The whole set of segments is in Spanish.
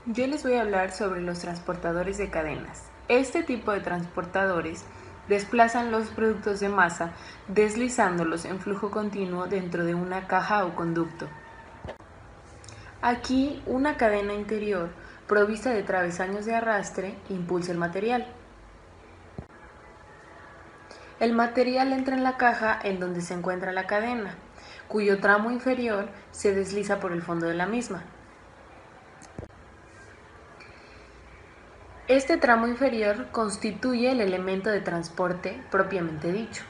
Yo les voy a hablar sobre los transportadores de cadenas. Este tipo de transportadores desplazan los productos de masa deslizándolos en flujo continuo dentro de una caja o conducto. Aquí una cadena interior provista de travesaños de arrastre impulsa el material. El material entra en la caja en donde se encuentra la cadena, cuyo tramo inferior se desliza por el fondo de la misma. Este tramo inferior constituye el elemento de transporte propiamente dicho.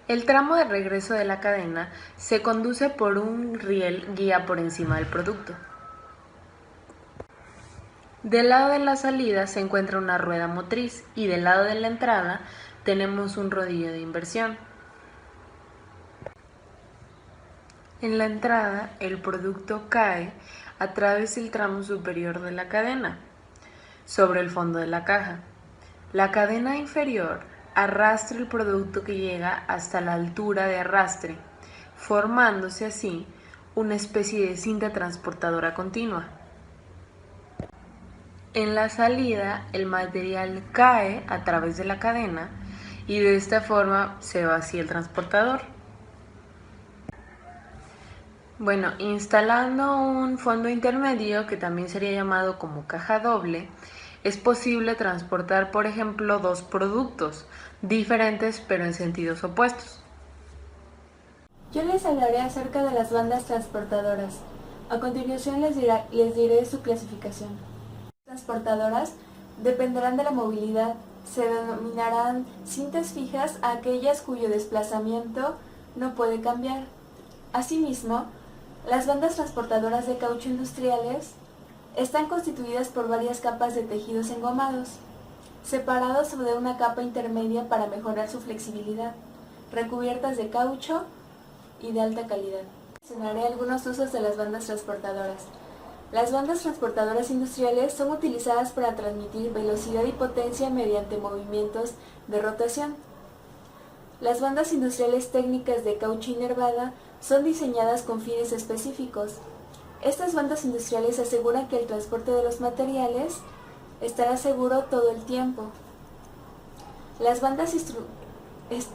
El tramo de regreso de la cadena se conduce por un riel guía por encima del producto. Del lado de la salida se encuentra una rueda motriz y del lado de la entrada tenemos un rodillo de inversión. En la entrada, el producto cae a través del tramo superior de la cadena, sobre el fondo de la caja. La cadena inferior arrastra el producto que llega hasta la altura de arrastre, formándose así una especie de cinta transportadora continua. En la salida, el material cae a través de la cadena y de esta forma se vacía el transportador. Bueno, instalando un fondo intermedio, que también sería llamado como caja doble, es posible transportar, por ejemplo, dos productos diferentes pero en sentidos opuestos. Yo les hablaré acerca de las bandas transportadoras. A continuación les diré su clasificación. Las transportadoras dependerán de la movilidad. Se denominarán cintas fijas a aquellas cuyo desplazamiento no puede cambiar. Asimismo, las bandas transportadoras de caucho industriales están constituidas por varias capas de tejidos engomados, separados de una capa intermedia para mejorar su flexibilidad, recubiertas de caucho y de alta calidad. Mencionaré algunos usos de las bandas transportadoras. Las bandas transportadoras industriales son utilizadas para transmitir velocidad y potencia mediante movimientos de rotación. Las bandas industriales técnicas de caucho inervada son diseñadas con fines específicos. Estas bandas industriales aseguran que el transporte de los materiales estará seguro todo el tiempo. Las bandas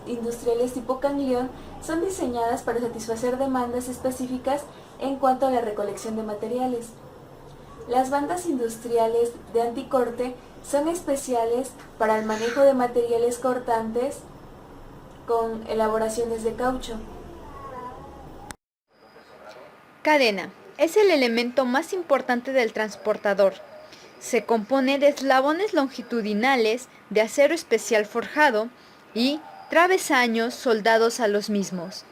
industriales tipo canguilón son diseñadas para satisfacer demandas específicas en cuanto a la recolección de materiales. Las bandas industriales de anticorte son especiales para el manejo de materiales cortantes con elaboraciones de caucho. Cadena. Es el elemento más importante del transportador. Se compone de eslabones longitudinales de acero especial forjado y travesaños soldados a los mismos.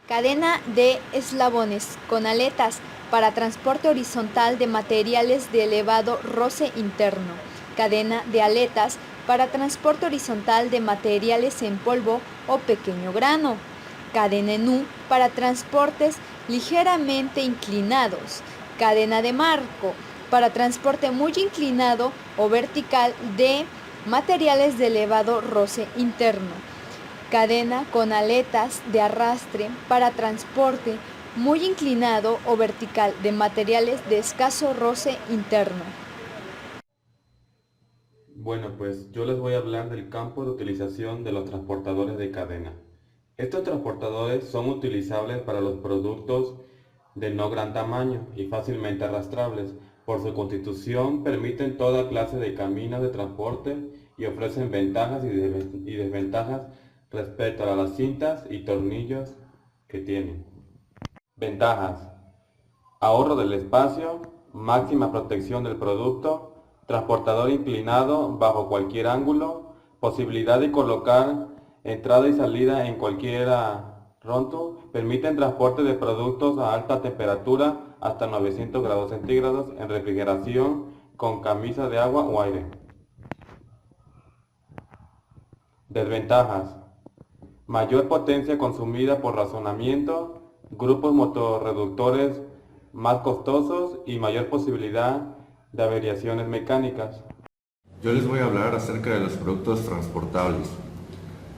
Cadena de eslabones con aletas para transporte horizontal de materiales de elevado roce interno. Cadena de aletas para transporte horizontal de materiales en polvo o pequeño grano. Cadena en U para transportes ligeramente inclinados. Cadena de marco para transporte muy inclinado o vertical de materiales de elevado roce interno. Cadena con aletas de arrastre para transporte muy inclinado o vertical de materiales de escaso roce interno. Bueno, pues yo les voy a hablar del campo de utilización de los transportadores de cadena. Estos transportadores son utilizables para los productos de no gran tamaño y fácilmente arrastrables. Por su constitución permiten toda clase de caminos de transporte y ofrecen ventajas y desventajas respecto a las cintas y tornillos que tienen. Ventajas: ahorro del espacio, máxima protección del producto, transportador inclinado bajo cualquier ángulo, posibilidad de colocar entrada y salida en cualquier ronto, permiten transporte de productos a alta temperatura hasta 900 grados centígrados en refrigeración con camisa de agua o aire. Desventajas: mayor potencia consumida por razonamiento, grupos motorreductores más costosos y mayor posibilidad de averiaciones mecánicas. Yo les voy a hablar acerca de los productos transportables.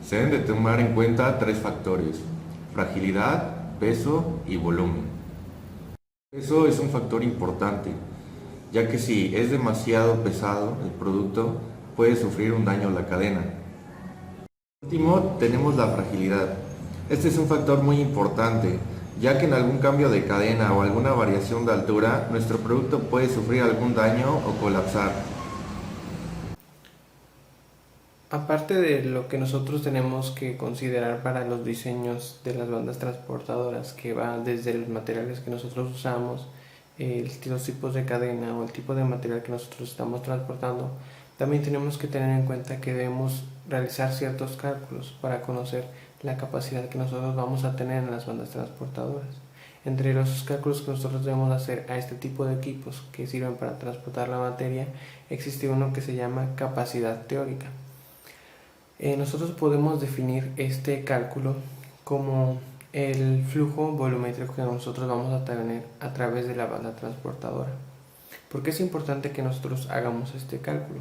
Se deben de tomar en cuenta tres factores: fragilidad, peso y volumen. Eso es un factor importante, ya que si es demasiado pesado el producto, puede sufrir un daño a la cadena. Por último, tenemos la fragilidad. Este es un factor muy importante, ya que en algún cambio de cadena o alguna variación de altura, nuestro producto puede sufrir algún daño o colapsar. Aparte de lo que nosotros tenemos que considerar para los diseños de las bandas transportadoras, que va desde los materiales que nosotros usamos, los tipos de cadena o el tipo de material que nosotros estamos transportando, también tenemos que tener en cuenta que debemos realizar ciertos cálculos para conocer la capacidad que nosotros vamos a tener en las bandas transportadoras. Entre los cálculos que nosotros debemos hacer a este tipo de equipos que sirven para transportar la materia, existe uno que se llama capacidad teórica. Nosotros podemos definir este cálculo como el flujo volumétrico que nosotros vamos a tener a través de la banda transportadora. ¿Por qué es importante que nosotros hagamos este cálculo?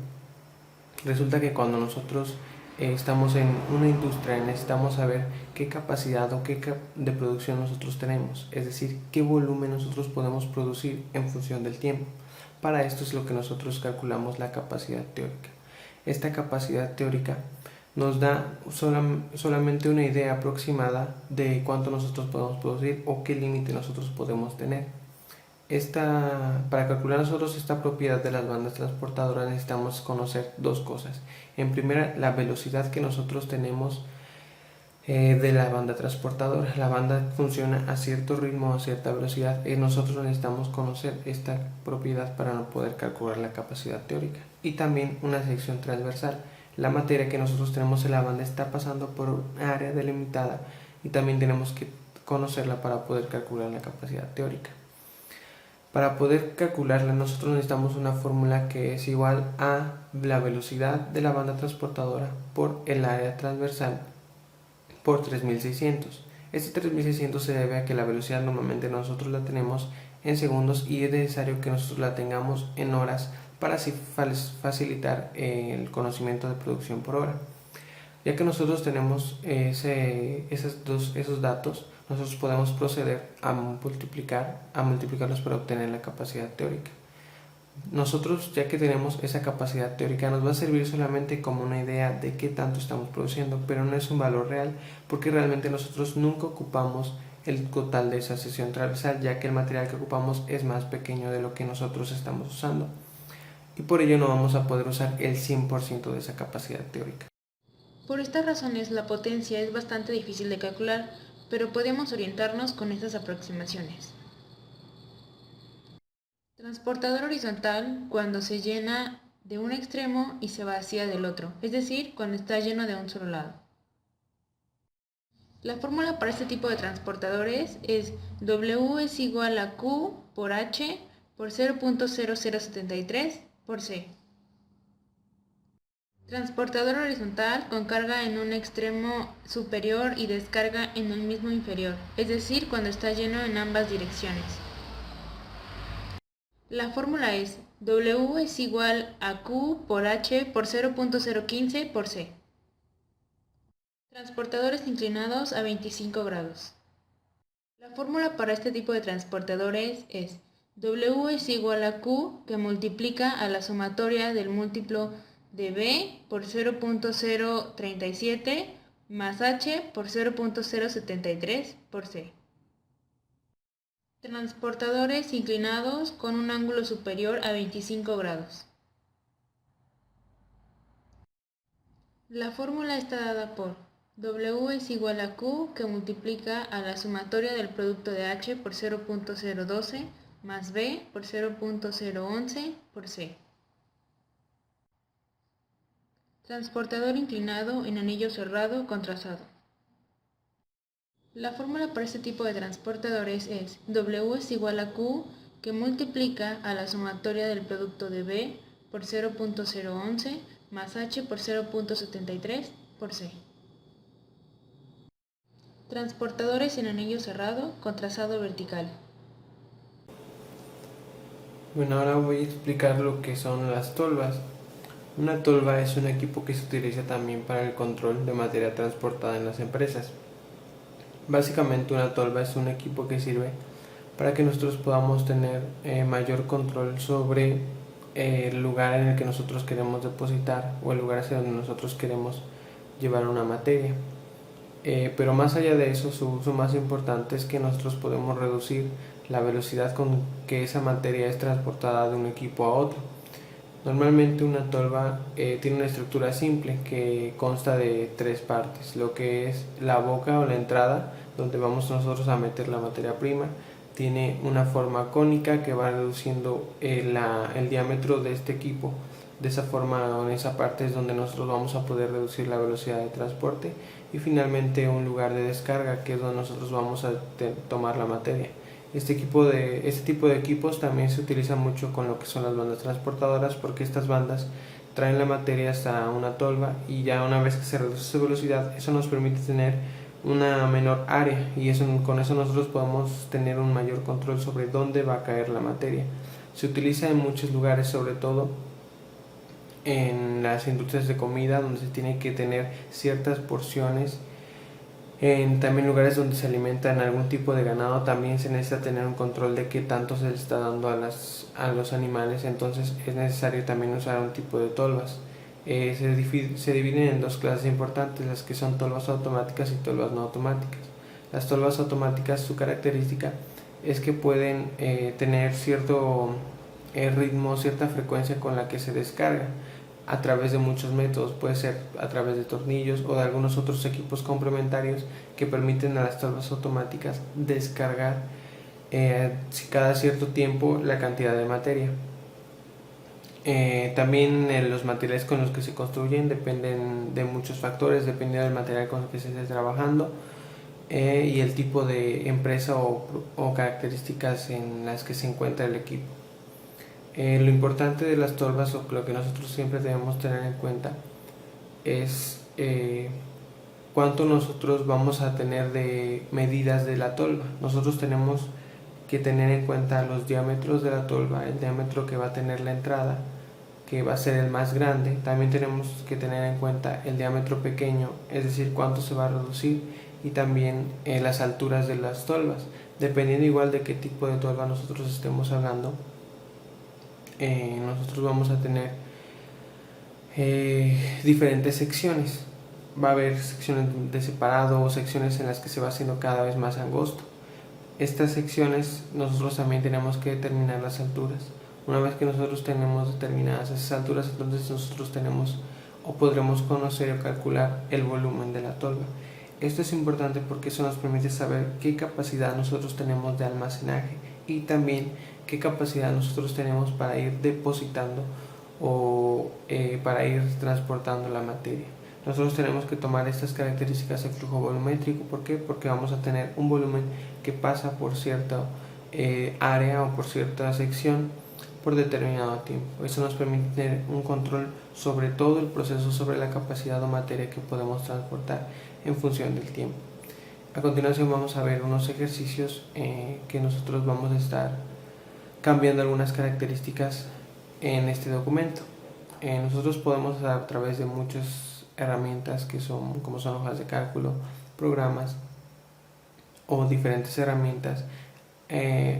Resulta que cuando nosotros estamos en una industria necesitamos saber qué capacidad o qué de producción nosotros tenemos, es decir, qué volumen nosotros podemos producir en función del tiempo. Para esto es lo que nosotros calculamos la capacidad teórica. Esta capacidad teórica nos da solamente una idea aproximada de cuánto nosotros podemos producir o qué límite nosotros podemos tener. Para calcular nosotros esta propiedad de las bandas transportadoras necesitamos conocer dos cosas. En primera, la velocidad que nosotros tenemos de la banda transportadora. La banda funciona a cierto ritmo, a cierta velocidad, y nosotros necesitamos conocer esta propiedad para poder calcular la capacidad teórica. Y también una sección transversal. La materia que nosotros tenemos en la banda está pasando por un área delimitada y también tenemos que conocerla para poder calcular la capacidad teórica. Para poder calcularla nosotros necesitamos una fórmula que es igual a la velocidad de la banda transportadora por el área transversal por 3600. Este 3600 se debe a que la velocidad normalmente nosotros la tenemos en segundos y es necesario que nosotros la tengamos en horas para así facilitar el conocimiento de producción por hora. Ya que nosotros tenemos esos datos, nosotros podemos proceder a multiplicarlos para obtener la capacidad teórica. Nosotros, ya que tenemos esa capacidad teórica, nos va a servir solamente como una idea de qué tanto estamos produciendo, pero no es un valor real, porque realmente nosotros nunca ocupamos el total de esa sección transversal, ya que el material que ocupamos es más pequeño de lo que nosotros estamos usando. Y por ello no vamos a poder usar el 100% de esa capacidad teórica. Por estas razones, la potencia es bastante difícil de calcular, pero podemos orientarnos con estas aproximaciones. Transportador horizontal cuando se llena de un extremo y se vacía del otro, es decir, cuando está lleno de un solo lado. La fórmula para este tipo de transportadores es W es igual a Q por H por 0.0073 por C. Transportador horizontal con carga en un extremo superior y descarga en el mismo inferior, es decir, cuando está lleno en ambas direcciones. La fórmula es W es igual a Q por H por 0.015 por C. Transportadores inclinados a 25 grados. La fórmula para este tipo de transportadores es W es igual a Q que multiplica a la sumatoria del múltiplo de B por 0.037 más H por 0.073 por C. Transportadores inclinados con un ángulo superior a 25 grados. La fórmula está dada por W es igual a Q que multiplica a la sumatoria del producto de H por 0.012 más B por 0.011 por C. Transportador inclinado en anillo cerrado con trazado. La fórmula para este tipo de transportadores es W es igual a Q que multiplica a la sumatoria del producto de B por 0.011 más H por 0.73 por C. Transportadores en anillo cerrado con trazado vertical. Bueno, ahora voy a explicar lo que son las tolvas. Una tolva es un equipo que se utiliza también para el control de materia transportada en las empresas. Básicamente una tolva es un equipo que sirve para que nosotros podamos tener mayor control sobre el lugar en el que nosotros queremos depositar o el lugar hacia donde nosotros queremos llevar una materia. Pero más allá de eso, su uso más importante es que nosotros podemos reducir la velocidad con que esa materia es transportada de un equipo a otro. Normalmente una tolva tiene una estructura simple que consta de 3 partes, lo que es la boca o la entrada, donde vamos nosotros a meter la materia prima. Tiene una forma cónica que va reduciendo el diámetro de este equipo. De esa forma, en esa parte es donde nosotros vamos a poder reducir la velocidad de transporte. Y finalmente un lugar de descarga, que es donde nosotros vamos a tomar la materia. Este tipo de equipos también se utiliza mucho con lo que son las bandas transportadoras, porque estas bandas traen la materia hasta una tolva y ya una vez que se reduce su velocidad, eso nos permite tener una menor área y con eso nosotros podemos tener un mayor control sobre dónde va a caer la materia. Se utiliza en muchos lugares, sobre todo en las industrias de comida, donde se tiene que tener ciertas porciones. En también lugares donde se alimentan algún tipo de ganado, también se necesita tener un control de qué tanto se le está dando a los animales, entonces es necesario también usar un tipo de tolvas. Se dividen en 2 clases importantes, las que son tolvas automáticas y tolvas no automáticas. Las tolvas automáticas, su característica es que pueden tener cierto ritmo, cierta frecuencia con la que se descarga a través de muchos métodos. Puede ser a través de tornillos o de algunos otros equipos complementarios que permiten a las tolvas automáticas descargar cada cierto tiempo la cantidad de materia. También los materiales con los que se construyen dependen de muchos factores, depende del material con el que se esté trabajando y el tipo de empresa o características en las que se encuentra el equipo. Lo importante de las tolvas, o lo que nosotros siempre debemos tener en cuenta, es cuánto nosotros vamos a tener de medidas de la tolva. Nosotros tenemos que tener en cuenta los diámetros de la tolva, el diámetro que va a tener la entrada, que va a ser el más grande. También tenemos que tener en cuenta el diámetro pequeño, es decir, cuánto se va a reducir, y también las alturas de las tolvas. Dependiendo igual de qué tipo de tolva nosotros estemos hablando, nosotros vamos a tener diferentes secciones. Va a haber secciones de separado o secciones en las que se va haciendo cada vez más angosto. Estas secciones nosotros también tenemos que determinar las alturas. Una vez que nosotros tenemos determinadas esas alturas, entonces nosotros tenemos o podremos conocer o calcular el volumen de la tolva. Esto es importante porque eso nos permite saber qué capacidad nosotros tenemos de almacenaje y también qué capacidad nosotros tenemos para ir depositando o para ir transportando la materia. Nosotros tenemos que tomar estas características de flujo volumétrico. ¿Por qué? Porque vamos a tener un volumen que pasa por cierta área o por cierta sección por determinado tiempo. Eso nos permite tener un control sobre todo el proceso, sobre la capacidad o materia que podemos transportar en función del tiempo. A continuación vamos a ver unos ejercicios que nosotros vamos a estar cambiando algunas características en este documento. Nosotros podemos a través de muchas herramientas como son hojas de cálculo, programas o diferentes herramientas,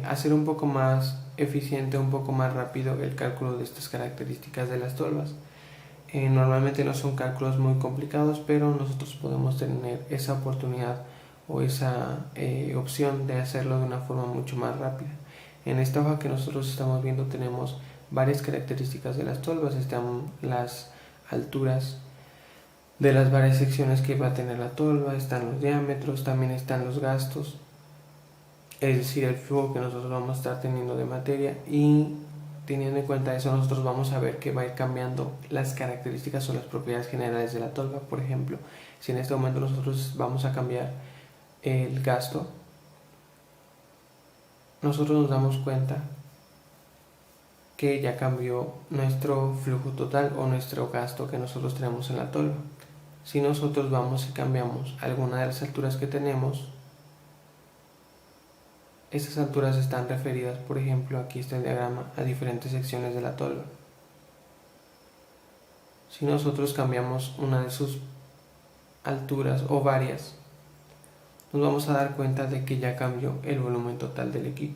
hacer un poco más eficiente, un poco más rápido el cálculo de estas características de las tolvas. Normalmente no son cálculos muy complicados, pero nosotros podemos tener esa oportunidad o esa opción de hacerlo de una forma mucho más rápida. En esta hoja que nosotros estamos viendo tenemos varias características de las tolvas. Están las alturas de las varias secciones que va a tener la tolva, están los diámetros, también están los gastos, es decir, el flujo que nosotros vamos a estar teniendo de materia, y teniendo en cuenta eso nosotros vamos a ver que va a ir cambiando las características o las propiedades generales de la tolva. Por ejemplo, si en este momento nosotros vamos a cambiar el gasto, nosotros nos damos cuenta que ya cambió nuestro flujo total o nuestro gasto que nosotros tenemos en la tolva. Si nosotros vamos y cambiamos alguna de las alturas que tenemos, estas alturas están referidas, por ejemplo, aquí está el diagrama, a diferentes secciones de la tolva. Si nosotros cambiamos una de sus alturas o varias, nos vamos a dar cuenta de que ya cambió el volumen total del equipo.